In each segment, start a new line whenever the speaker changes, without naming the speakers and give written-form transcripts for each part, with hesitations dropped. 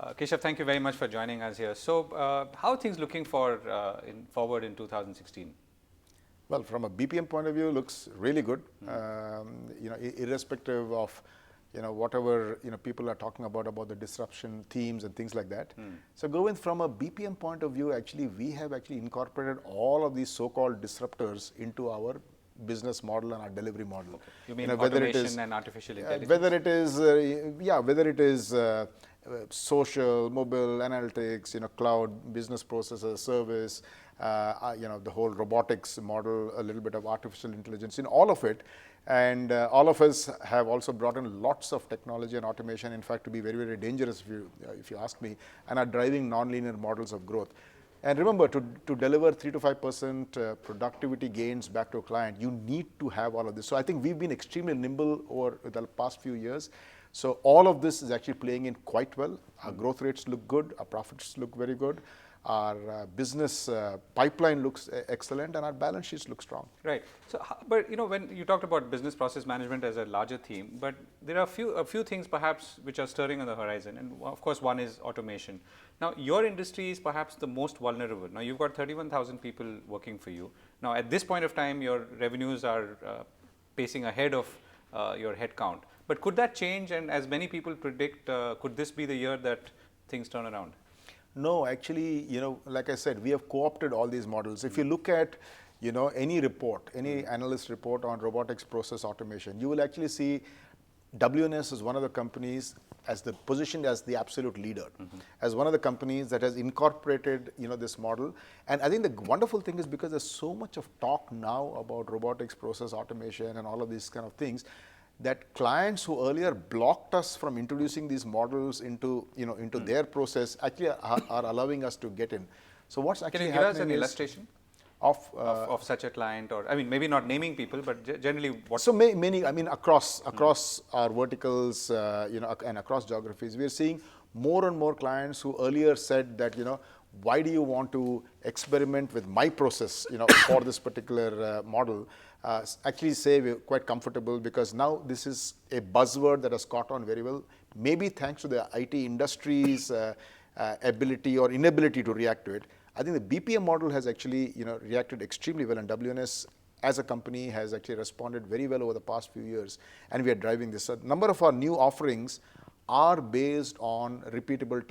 Keshav, thank you very much for joining us here. So, how are things looking forward in 2016?
Well, from a BPM point of view, looks really good. Irrespective of whatever people are talking about the disruption themes and things like that. So, Govind, from a BPM point of view, actually, we have actually incorporated all of these so-called disruptors into our business model and our delivery model.
Okay. You mean automation and artificial intelligence?
Whether it is social, mobile, analytics, cloud, business processes, service, the whole robotics model, a little bit of artificial intelligence, all of it. And all of us have also brought in lots of technology and automation, in fact, to be very, very dangerous if you ask me, and are driving non-linear models of growth. And remember, to deliver 3 to 5% productivity gains back to a client, you need to have all of this. So I think we've been extremely nimble over the past few years. So all of this is actually playing in quite well. Our growth rates look good, our profits look very good, our business pipeline looks excellent, and our balance sheets look strong.
Right. So, but when you talked about business process management as a larger theme, but there are a few things perhaps which are stirring on the horizon, and of course one is automation. Now, your industry is perhaps the most vulnerable. Now, you've got 31,000 people working for you. Now, at this point of time, your revenues are pacing ahead of your headcount. But could that change? And as many people predict, could this be the year that things turn around?
No, actually, like I said, we have co-opted all these models. If you look at, any report, any analyst report on robotics process automation, you will actually see WNS is one of the companies positioned as the absolute leader, as one of the companies that has incorporated, this model. And I think the wonderful thing is because there's so much of talk now about robotics process automation and all of these kind of things, that clients who earlier blocked us from introducing these models into their process actually are allowing us to get in. So what's actually happening?
Can you give us an illustration of such a client, or I mean, maybe not naming people, but generally what?
So many, I mean, across our verticals, and across geographies, we are seeing more and more clients who earlier said that, why do you want to experiment with my process, for this particular model? Actually say we're quite comfortable because now this is a buzzword that has caught on very well, maybe thanks to the IT industry's ability or inability to react to it. I think the BPM model has actually reacted extremely well, and WNS as a company has actually responded very well over the past few years, and we are driving this. A number of our new offerings are based on repeatable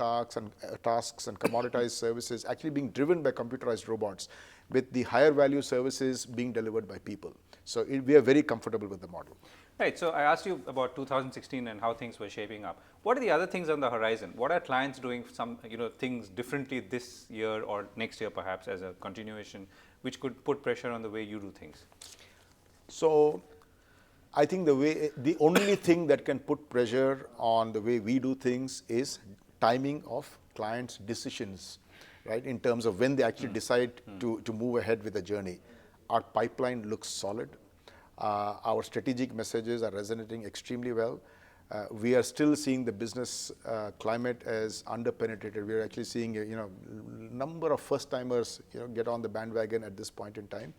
tasks and commoditized services actually being driven by computerized robots, with the higher value services being delivered by people. So we are very comfortable with the model.
Right. So I asked you about 2016 and how things were shaping up. What are the other things on the horizon? What are clients doing things differently this year or next year perhaps as a continuation, which could put pressure on the way you do things?
So I think the only thing that can put pressure on the way we do things is timing of clients' decisions, right? In terms of when they actually decide to move ahead with the journey. Our pipeline looks solid. Our strategic messages are resonating extremely well. We are still seeing the business climate as underpenetrated. We are actually seeing a number of first-timers get on the bandwagon at this point in time.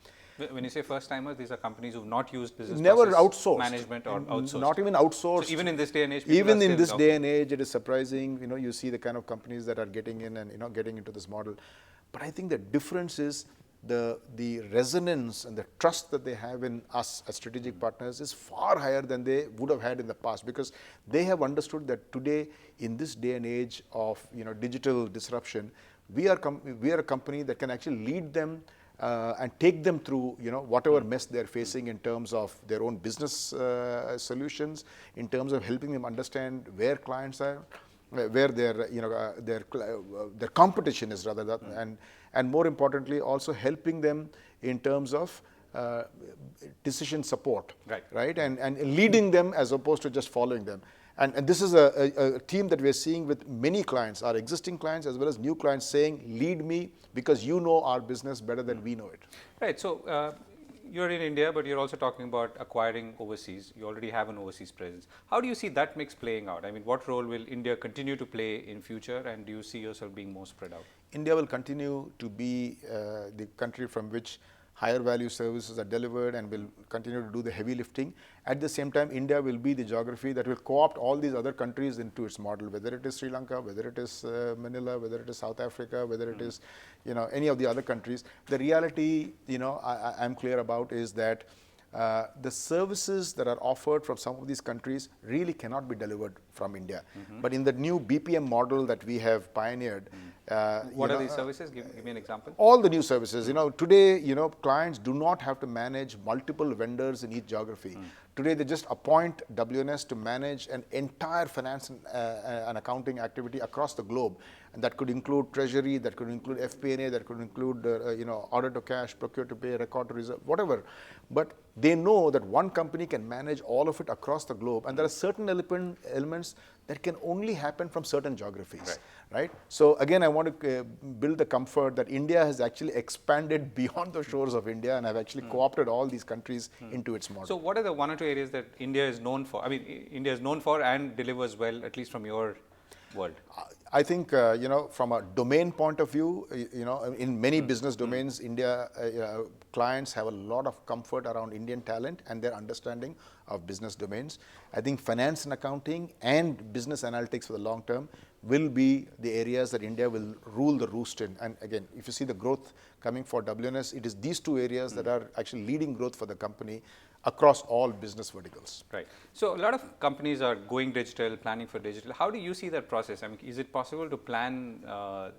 When you say first-timers, these are companies who have not used business
never
process
outsourced
management or outsourced.
Not even outsourced.
So even in this day and age,
even in this day and age, it is surprising. You see the kind of companies that are getting in and getting into this model. But I think the difference is the resonance and the trust that they have in us as strategic partners is far higher than they would have had in the past, because they have understood that today, in this day and age of digital disruption, we are a company that can actually lead them and take them through whatever mess they're facing in terms of their own business solutions, in terms of helping them understand where clients are, where their competition is rather than, and more importantly also helping them in terms of decision support, right? And leading them as opposed to just following them. And this is a theme that we're seeing with many clients, our existing clients as well as new clients, saying, lead me because you know our business better than we know it.
Right. So you're in India, but you're also talking about acquiring overseas. You already have an overseas presence. How do you see that mix playing out? I mean, what role will India continue to play in future, and do you see yourself being more spread out?
India will continue to be the country from which higher value services are delivered and will continue to do the heavy lifting. At the same time, India will be the geography that will co-opt all these other countries into its model, whether it is Sri Lanka, whether it is Manila, whether it is South Africa, whether it is, any of the other countries. The reality, I'm clear about is that the services that are offered from some of these countries really cannot be delivered from India. But in the new BPM model that we have pioneered,
what are these services? Give me an example.
all the new services. Today, clients do not have to manage multiple vendors in each geography. Today, they just appoint WNS to manage an entire finance and accounting activity across the globe. And that could include treasury, that could include FP&A, that could include, order to cash, procure to pay, record to reserve, whatever. But they know that one company can manage all of it across the globe. And there are certain elements that can only happen from certain geographies, right? So again, I want to build the comfort that India has actually expanded beyond the shores of India and have actually co-opted all these countries into its model.
So what are the one or two areas that India is known for? I mean, India is known for and delivers well, at least from your world.
I think, from a domain point of view, in many business domains, India, clients have a lot of comfort around Indian talent and their understanding of business domains. I think finance and accounting and business analytics for the long term will be the areas that India will rule the roost in. And again, if you see the growth coming for WNS, it is these two areas that are actually leading growth for the company across all business verticals.
Right. So a lot of companies are going digital, planning for digital. How do you see that process? I mean, is it possible to plan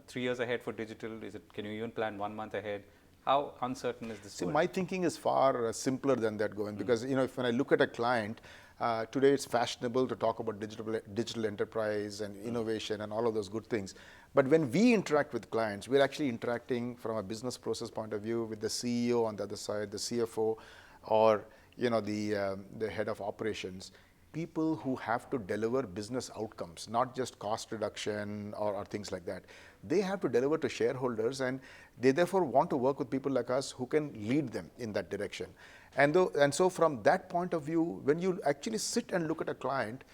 3 years ahead for digital? Can you even plan 1 month ahead? How uncertain is this?
See, my thinking is far simpler than that, Govind, because when I look at a client, today it's fashionable to talk about digital enterprise and innovation and all of those good things. But when we interact with clients, we're actually interacting from a business process point of view with the CEO on the other side, the CFO, or the head of operations. People who have to deliver business outcomes, not just cost reduction or things like that. They have to deliver to shareholders, and they therefore want to work with people like us who can lead them in that direction. And so from that point of view, when you actually sit and look at a client,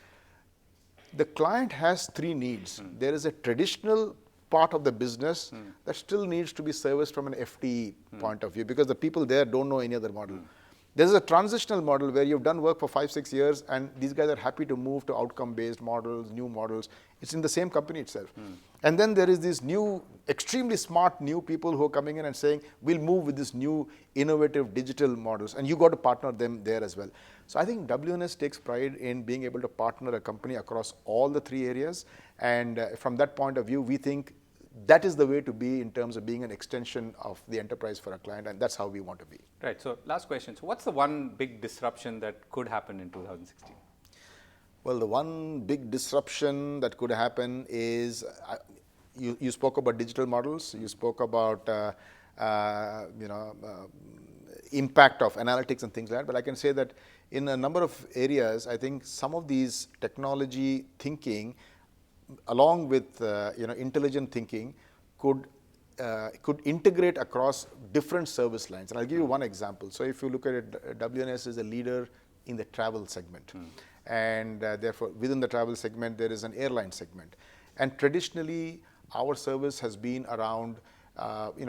the client has three needs. There is a traditional part of the business that still needs to be serviced from an FTE point of view, because the people there don't know any other model. There's a transitional model where you've done work for 5-6 years and these guys are happy to move to outcome-based models, new models. It's in the same company itself. And then there is these new, extremely smart new people who are coming in and saying, we'll move with this new innovative digital models, and you got to partner them there as well. So I think WNS takes pride in being able to partner a company across all the three areas. And from that point of view, we think that is the way to be in terms of being an extension of the enterprise for a client, and that's how we want to be.
Right. So last question. So what's the one big disruption that could happen in 2016?
Well, the one big disruption that could happen is, you spoke about digital models, you spoke about impact of analytics and things like that, but I can say that in a number of areas, I think some of these technology thinking along with intelligent thinking could integrate across different service lines. And I'll give you one example. So if you look at it, WNS is a leader in the travel segment. And therefore, within the travel segment, there is an airline segment. And traditionally, our service has been around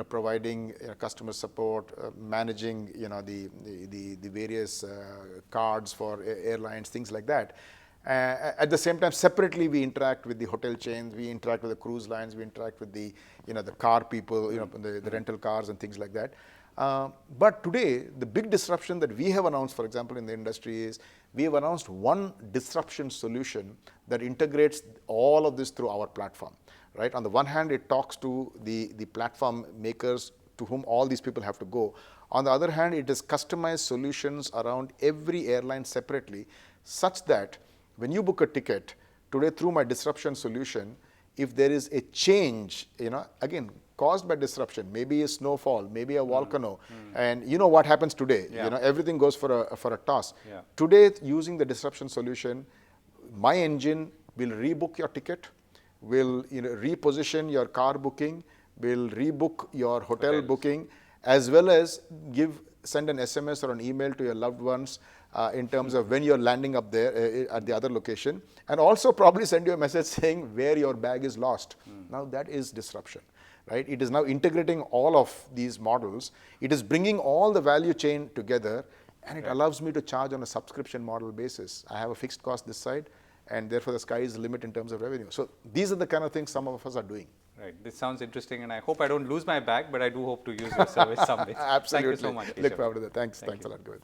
providing customer support, managing the various cards for airlines, things like that. At the same time, separately, we interact with the hotel chains, we interact with the cruise lines, we interact with the the car people, the rental cars and things like that. But today, the big disruption that we have announced, for example, in the industry is we have announced one disruption solution that integrates all of this through our platform. Right? On the one hand, it talks to the platform makers to whom all these people have to go. On the other hand, it is customized solutions around every airline separately, such that when you book a ticket today through my disruption solution, if there is a change, again, caused by disruption, maybe a snowfall, maybe a volcano, and what happens today, everything goes for a toss.
Yeah.
Today, using the disruption solution, my engine will rebook your ticket, will reposition your car booking, will rebook your hotel booking, as well as send an SMS or an email to your loved ones in terms of when you're landing up there at the other location, and also probably send you a message saying where your bag is lost. Now that is disruption. right? It is now integrating all of these models. It is bringing all the value chain together, and it allows me to charge on a subscription model basis. I have a fixed cost this side, and therefore the sky is the limit in terms of revenue. So these are the kind of things some of us are doing.
Right. This sounds interesting, and I hope I don't lose my bag, but I do hope to use your service someday.
Absolutely.
Thank you so much,
Look
Keshav.
forward to that. Thanks
Thank
a
you.
lot, Govind.